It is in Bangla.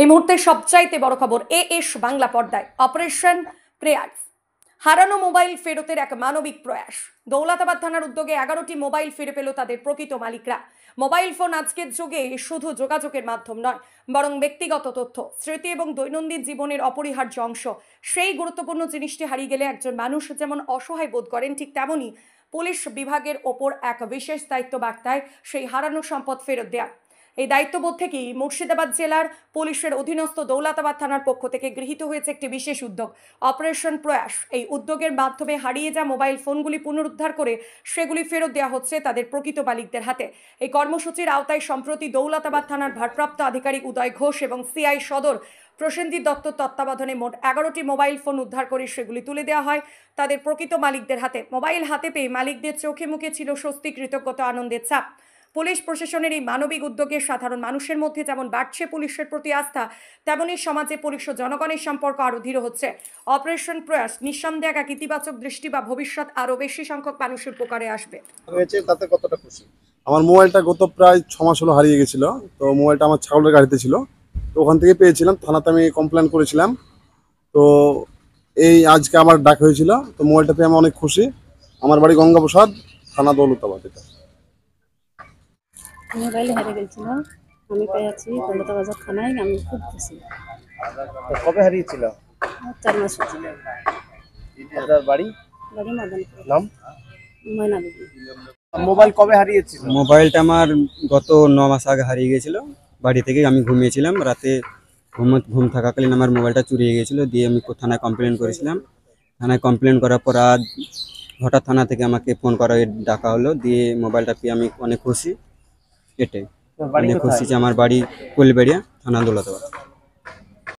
এই মুহূর্তে সবচাইতে বড় খবর এএস বাংলা পর্দায় অপারেশন প্রেয়ার। হারানো মোবাইল ফেরতের এক মানবিক প্রয়াস। দৌলতাবাদ থানার উদ্যোগে 11টি মোবাইল ফিরে পেল তাদের প্রকৃত মালিকরা। মোবাইল ফোন আজকের যুগে শুধু যোগাযোগের মাধ্যম নয়, বরং ব্যক্তিগত তথ্য, স্মৃতি এবং দৈনন্দিন জীবনের অপরিহার্য অংশ। সেই গুরুত্বপূর্ণ জিনিসটি হারিয়ে গেলে একজন মানুষ যেমন অসহায় বোধ করেন, ঠিক তেমনই পুলিশ বিভাগের ওপর এক বিশেষ দায়িত্ব বার্তায় সেই হারানো সম্পদ ফেরত দেয়া। এই দায়িত্ববোধ থেকেই মুর্শিদাবাদ জেলার পুলিশের অধীনস্থ দৌলতাবাদ থানার পক্ষ থেকে গৃহীত হয়েছে একটি বিশেষ উদ্যোগ, অপারেশন প্রয়াস। এই উদ্যোগের মাধ্যমে হারিয়ে যাওয়া মোবাইল ফোনগুলি পুনরুদ্ধার করে সেগুলি ফেরত দেওয়া হচ্ছে তাদের প্রকৃত মালিকদের হাতে। এই কর্মসূচির আওতায় সম্প্রতি দৌলতাবাদ থানার ভারপ্রাপ্ত আধিকারিক উদয় ঘোষ এবং সিআই সদর প্রসেনজিৎ দত্তর তত্ত্বাবধানে মোট 11টি মোবাইল ফোন উদ্ধার করে সেগুলি তুলে দেওয়া হয় তাদের প্রকৃত মালিকদের হাতে। মোবাইল হাতে পেয়ে মালিকদের চোখে মুখে ছিল স্বস্তি, কৃতজ্ঞতা, আনন্দের ছাপ। পুলিশ প্রশাসনের এই মানবিক উদ্যোগে সাধারণ মানুষের মধ্যে যেমন বাড়ছে পুলিশের প্রতি আস্থা, তেমনই সমাজে পুলিশ ও জনগণের সম্পর্ক আরও দৃঢ় হচ্ছে। অপারেশন প্রয়াস নিঃসন্দেহে এক ইতিবাচক দৃষ্টি বা ভবিষ্যৎ আরও বেশি সংখ্যক মানুষের উপকারে আসবে। তাতে কতটা খুশি? আমার মোবাইলটা গত প্রায় 6 মাস হলো হারিয়ে গেছিল। তো মোবাইলটা আমার ছাগলের গাড়িতে ছিল, তো ওখান থেকে পেয়েছিলাম। থানাতে আমি কমপ্লেন করেছিলাম, তো এই আজকে আমার ডাক হয়েছিল। তো মোবাইলটা পেয়ে আমি অনেক খুশি। আমার বাড়ি গঙ্গাপ্রসাদ, থানা দৌলতাবাদ। এটা মোবাইল হারিয়ে গেছিল, আমি পেয়েছি দৌলতাবাদ থানায়। আমি খুব খুশি। কবে হারিয়েছিল? 4 মাস হয়েছিল। আপনার বাড়ি বাড়ি মদনপুর, নাম? ময়না বিবি। মোবাইল কবে হারিয়েছিল? মোবাইলটা আমার গত 9 মাস আগে হারিয়ে গেছিল। বাড়ি থেকে আমি ঘুমিয়েছিলাম, রাতে ঘুম থাকাকালীন আমার মোবাইলটা চুরিয়ে গিয়েছিল। দিয়ে আমি থানায় কমপ্লেন করেছিলাম। থানায় কমপ্লেন করার পর আজ হঠাৎ থানা থেকে আমাকে ফোন করা ডাকা হলো। দিয়ে মোবাইলটা পেয়ে আমি অনেক খুশি। এটাই অনেক খুশি যে আমার বাড়ি কুলবেড়িয়া, থানা দৌলতাবাদ।